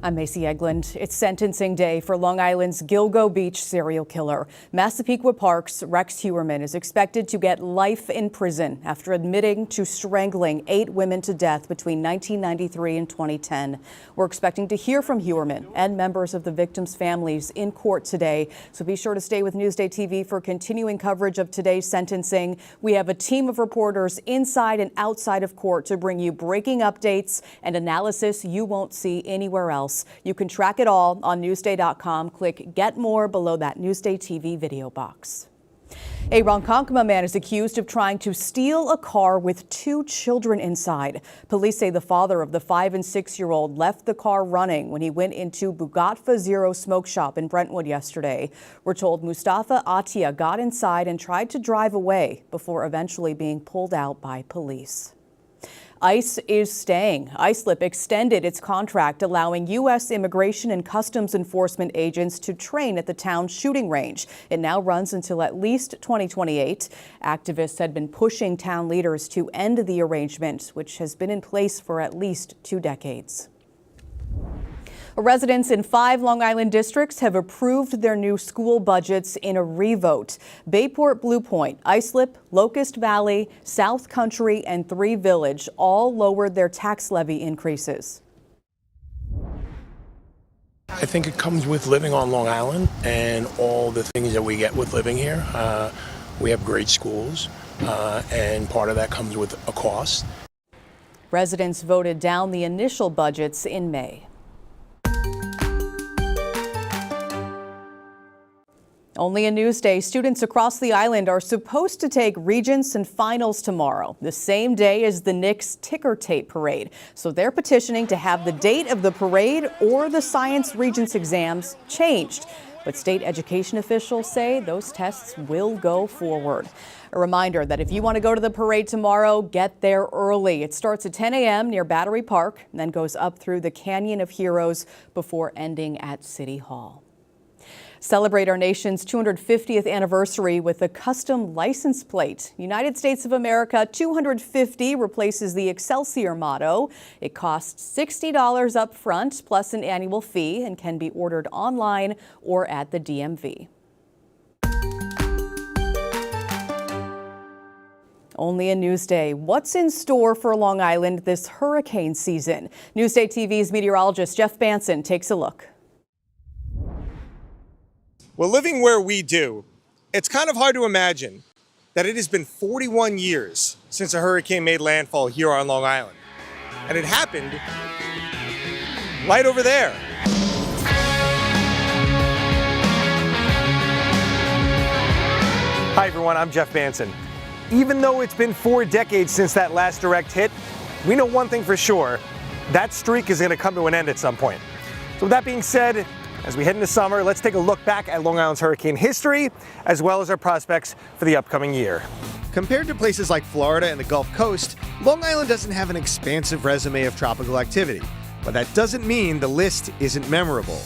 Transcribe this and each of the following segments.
I'm Macy Eglund. It's sentencing day for Long Island's Gilgo Beach serial killer. Massapequa Park's Rex Heuermann is expected to get life in prison after admitting to strangling 8 women to death between 1993 and 2010. We're expecting to hear from Heuermann and members of the victims' families in court today. So be sure to stay with Newsday TV for continuing coverage of today's sentencing. We have a team of reporters inside and outside of court to bring you breaking updates and analysis you won't see anywhere else. You can track it all on Newsday.com. Click Get More below that Newsday TV video box. A Ronkonkoma man is accused of trying to steal a car with 2 children inside. Police say the father of the 5- and 6-year-old left the car running when he went into Bugatfa Zero smoke shop in Brentwood yesterday. We're told Mustafa Atia got inside and tried to drive away before eventually being pulled out by police. ICE is staying. Islip extended its contract, allowing U.S. Immigration and Customs Enforcement agents to train at the town's shooting range. It now runs until at least 2028. Activists had been pushing town leaders to end the arrangement, which has been in place for at least 2 decades. Residents in 5 Long Island districts have approved their new school budgets in a revote. Bayport, Blue Point, Islip, Locust Valley, South Country, and 3 Village all lowered their tax levy increases. I think it comes with living on Long Island and all the things that we get with living here. We have great schools, and part of that comes with a cost. Residents voted down the initial budgets in May. Only a Newsday, students across the island are supposed to take Regents and Finals tomorrow, the same day as the Knicks ticker tape parade. So they're petitioning to have the date of the parade or the Science Regents exams changed. But state education officials say those tests will go forward. A reminder that if you want to go to the parade tomorrow, get there early. It starts at 10 a.m. near Battery Park and then goes up through the Canyon of Heroes before ending at City Hall. Celebrate our nation's 250th anniversary with a custom license plate. United States of America 250 replaces the Excelsior motto. It costs $60 up front plus an annual fee and can be ordered online or at the DMV. Only a Newsday. What's in store for Long Island this hurricane season? Newsday TV's meteorologist Jeff Banson takes a look. Well, living where we do, it's kind of hard to imagine that it has been 41 years since a hurricane made landfall here on Long Island. And it happened right over there. Hi everyone, I'm Jeff Banson. Even though it's been 4 decades since that last direct hit, we know one thing for sure, that streak is going to come to an end at some point. So with that being said, as we head into summer, let's take a look back at Long Island's hurricane history, as well as our prospects for the upcoming year. Compared to places like Florida and the Gulf Coast, Long Island doesn't have an expansive resume of tropical activity, but that doesn't mean the list isn't memorable.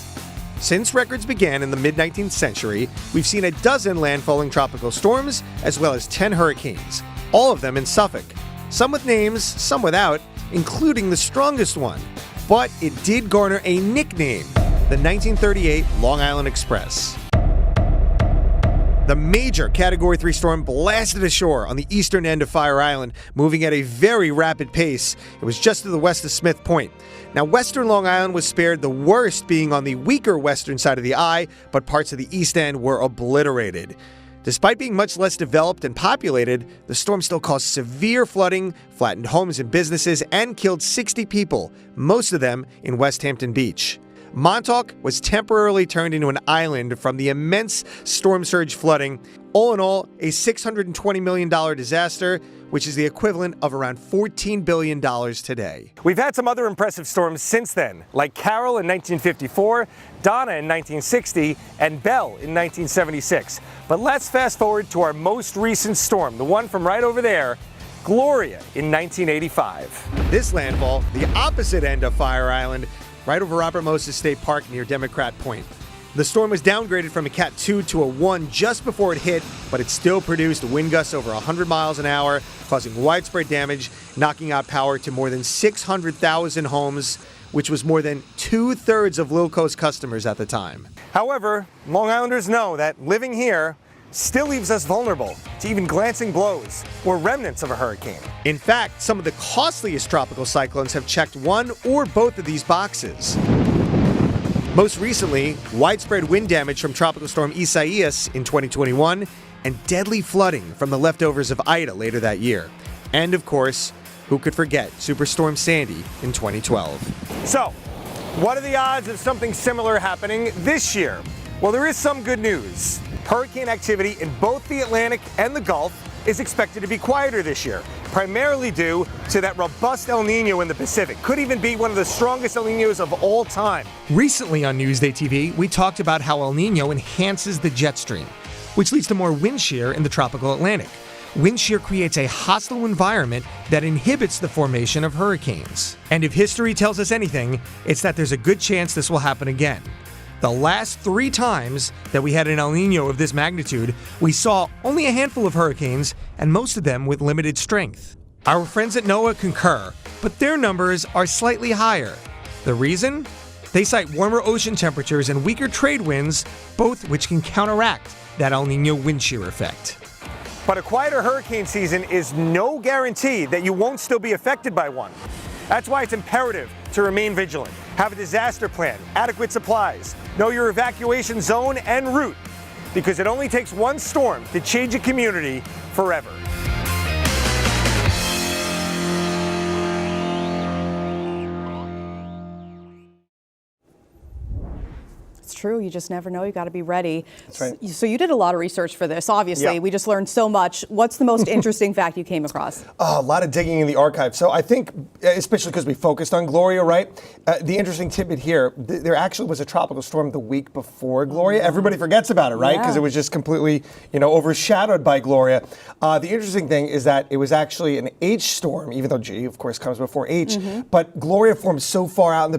Since records began in the mid-19th century, we've seen a dozen landfalling tropical storms, as well as 10 hurricanes, all of them in Suffolk. Some with names, some without, including the strongest one. But it did garner a nickname, the 1938 Long Island Express. The major Category 3 storm blasted ashore on the eastern end of Fire Island, moving at a very rapid pace. It was just to the west of Smith Point. Now, western Long Island was spared, the worst being on the weaker western side of the eye, but parts of the east end were obliterated. Despite being much less developed and populated, the storm still caused severe flooding, flattened homes and businesses, and killed 60 people, most of them in West Hampton Beach. Montauk was temporarily turned into an island from the immense storm surge flooding. All in all, a $620 million disaster, which is the equivalent of around $14 billion today. We've had some other impressive storms since then, like Carol in 1954, Donna in 1960, and Belle in 1976. But let's fast forward to our most recent storm, the one from right over there, Gloria in 1985. This landfall, the opposite end of Fire Island, right over Robert Moses State Park near Democrat Point. The storm was downgraded from a Cat 2 to a 1 just before it hit, but it still produced wind gusts over 100 miles an hour, causing widespread damage, knocking out power to more than 600,000 homes. which was more than 2/3 of Low Coast customers at the time. However, Long Islanders know that living here still leaves us vulnerable to even glancing blows or remnants of a hurricane. In fact, some of the costliest tropical cyclones have checked one or both of these boxes. Most recently, widespread wind damage from Tropical Storm Isaias in 2021 and deadly flooding from the leftovers of Ida later that year. And of course, who could forget Superstorm Sandy in 2012? So, what are the odds of something similar happening this year? Well, there is some good news. Hurricane activity in both the Atlantic and the Gulf is expected to be quieter this year, primarily due to that robust El Nino in the Pacific. Could even be one of the strongest El Ninos of all time. Recently on Newsday TV, we talked about how El Nino enhances the jet stream, which leads to more wind shear in the tropical Atlantic. Wind shear creates a hostile environment that inhibits the formation of hurricanes. And if history tells us anything, it's that there's a good chance this will happen again. The last 3 times that we had an El Nino of this magnitude, we saw only a handful of hurricanes, and most of them with limited strength. Our friends at NOAA concur, but their numbers are slightly higher. The reason? They cite warmer ocean temperatures and weaker trade winds, both which can counteract that El Nino wind shear effect. But a quieter hurricane season is no guarantee that you won't still be affected by one. That's why it's imperative to remain vigilant, have a disaster plan, adequate supplies, know your evacuation zone and route, because it only takes one storm to change a community forever. It's true. You just never know. You got to be ready. That's right. So you did a lot of research for this. Obviously, Yeah. we just learned so much. What's the most interesting fact you came across? A lot of digging in the archive. So I think, especially because we focused on Gloria, right? The interesting tidbit here, there actually was a tropical storm the week before Gloria. Everybody forgets about it, right? Because it was just completely, overshadowed by Gloria. The interesting thing is that it was actually an H storm, even though G, of course, comes before H. But Gloria formed so far out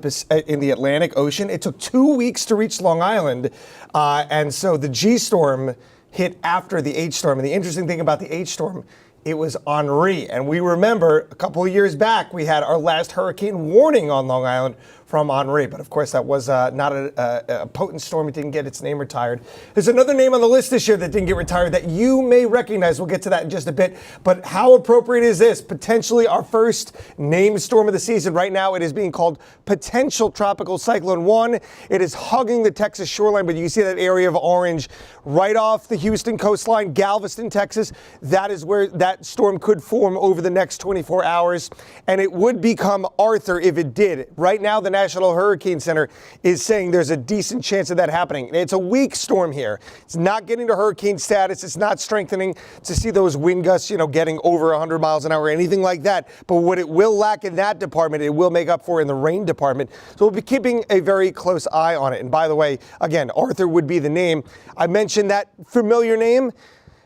in the Atlantic Ocean, it took 2 weeks to reach Long Island. And so the G storm hit after the H storm. And the interesting thing about the H storm, it was Henri. And we remember a couple of years back, we had our last hurricane warning on Long Island from Henri. But of course, that was not a potent storm. It didn't get its name retired. There's another name on the list this year that didn't get retired that you may recognize. We'll get to that in just a bit. But how appropriate is this? Potentially our first named storm of the season. Right now, it is being called Potential Tropical Cyclone 1. It is hugging the Texas shoreline, but you can see that area of orange right off the Houston coastline, Galveston, Texas. That is where that storm could form over the next 24 hours. And it would become Arthur if it did. Right now, the National Hurricane Center is saying there's a decent chance of that happening. It's a weak storm here. It's not getting to hurricane status. It's not strengthening to see those wind gusts, getting over 100 miles an hour or anything like that. But what it will lack in that department, it will make up for in the rain department. So we'll be keeping a very close eye on it. And by the way, again, Arthur would be the name. I mentioned that familiar name.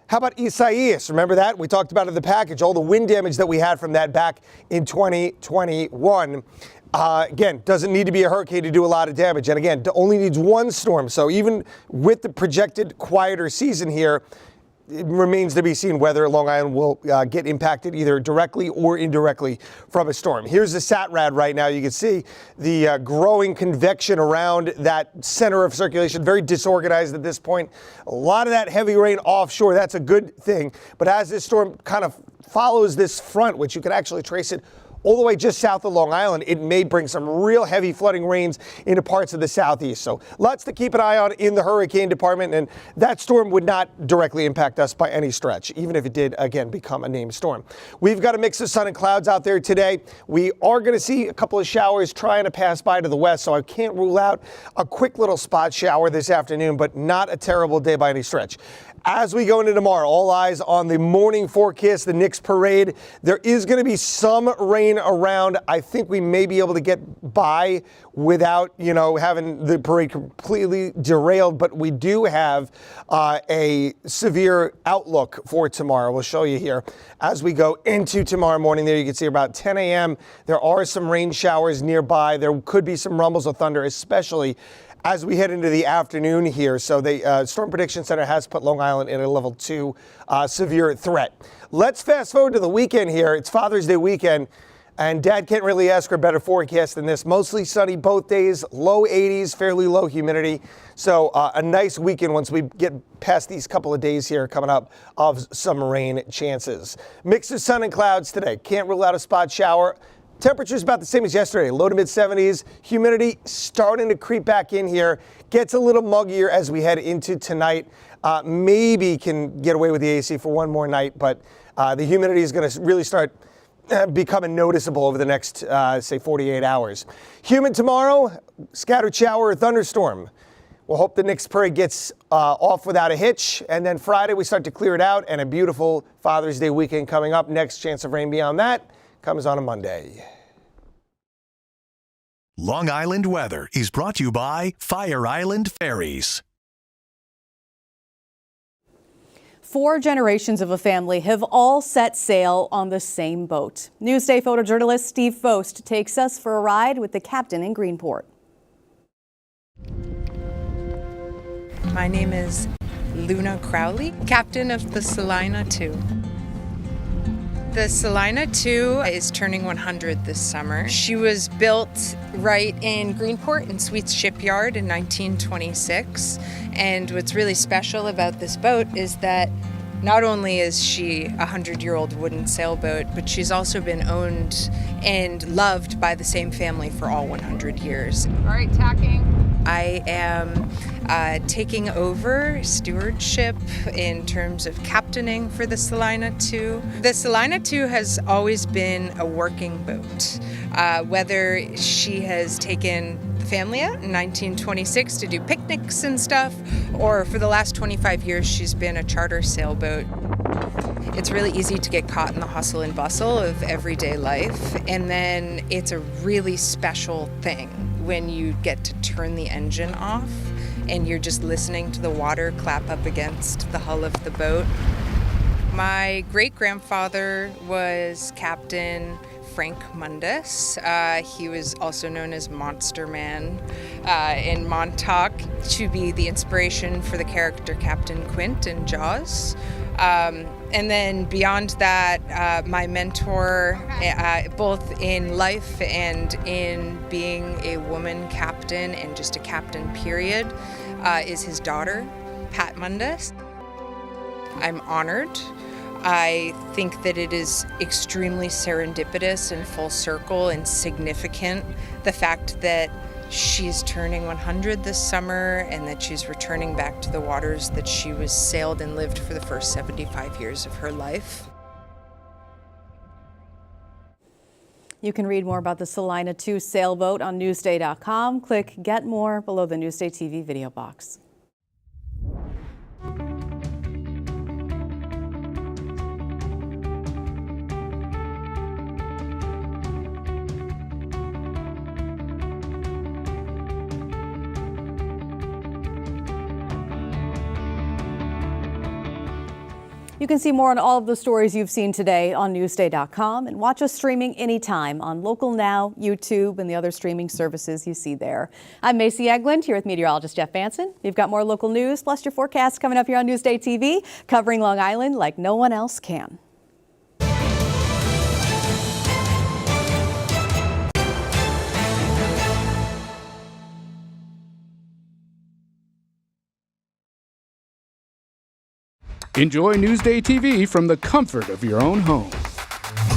How about Isaias? Remember that? We talked about it in the package, all the wind damage that we had from that back in 2021. Again, doesn't need to be a hurricane to do a lot of damage. And again, only needs one storm. So even with the projected quieter season here, it remains to be seen whether Long Island will get impacted either directly or indirectly from a storm. Here's the SATRAD right now. You can see the growing convection around that center of circulation, very disorganized at this point. A lot of that heavy rain offshore, that's a good thing. But as this storm kind of follows this front, which you can actually trace it all the way just south of Long Island, it may bring some real heavy flooding rains into parts of the southeast. So lots to keep an eye on in the hurricane department, and that storm would not directly impact us by any stretch, even if it did, again, become a named storm. We've got a mix of sun and clouds out there today. We are going to see a couple of showers trying to pass by to the west, so I can't rule out a quick little spot shower this afternoon, but not a terrible day by any stretch. As we go into tomorrow, all eyes on the morning forecast, the Knicks parade. There is going to be some rain around. I think we may be able to get by without, having the parade completely derailed. But we do have a severe outlook for tomorrow. We'll show you here as we go into tomorrow morning. There you can see about 10 a.m. There are some rain showers nearby. There could be some rumbles of thunder, especially as we head into the afternoon here. So the Storm Prediction Center has put Long Island in a level 2 severe threat. Let's fast forward to the weekend here. It's Father's Day weekend. And Dad can't really ask for a better forecast than this. Mostly sunny both days, low 80s, fairly low humidity. So a nice weekend once we get past these couple of days here coming up of some rain chances. Mix of sun and clouds today. Can't rule out a spot shower. Temperatures about the same as yesterday, low to mid 70s. Humidity starting to creep back in here. Gets a little muggier as we head into tonight. Maybe can get away with the AC for one more night, but the humidity is going to really start becoming noticeable over the next, say, 48 hours. Humid tomorrow, scattered shower or thunderstorm. We'll hope the Knicks parade gets off without a hitch. And then Friday, we start to clear it out, and a beautiful Father's Day weekend coming up. Next chance of rain beyond that comes on a Monday. Long Island weather is brought to you by Fire Island Ferries. 4 generations of a family have all set sail on the same boat. Newsday photojournalist Steve Fost takes us for a ride with the captain in Greenport. My name is Luna Crowley, captain of the Salina II. The Salina II is turning 100 this summer. She was built right in Greenport in Sweets Shipyard in 1926. And what's really special about this boat is that not only is she a 100-year-old wooden sailboat, but she's also been owned and loved by the same family for all 100 years. All right, tacking. I am taking over stewardship in terms of captaining for the Salina II. The Salina II has always been a working boat. Whether she has taken the family out in 1926 to do picnics and stuff, or for the last 25 years she's been a charter sailboat. It's really easy to get caught in the hustle and bustle of everyday life, and then it's a really special thing when you get to turn the engine off and you're just listening to the water clap up against the hull of the boat. My great-grandfather was Captain Frank Mundus. He was also known as Monster Man in Montauk, to be the inspiration for the character Captain Quint in Jaws. And then beyond that, my mentor, both in life and in being a woman captain and just a captain period, is his daughter, Pat Mundus. I'm honored. I think that it is extremely serendipitous and full circle and significant, the fact that she's turning 100 this summer and that she's returning back to the waters that she was sailed and lived for the first 75 years of her life. You can read more about the Salina II sailboat on Newsday.com. Click Get More below the Newsday TV video box. You can see more on all of the stories you've seen today on Newsday.com and watch us streaming anytime on Local Now, YouTube, and the other streaming services you see there. I'm Macy Eglund here with meteorologist Jeff Banson. We've got more local news plus your forecast coming up here on Newsday TV, covering Long Island like no one else can. Enjoy Newsday TV from the comfort of your own home.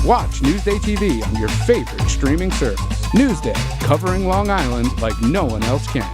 Watch Newsday TV on your favorite streaming service. Newsday, covering Long Island like no one else can.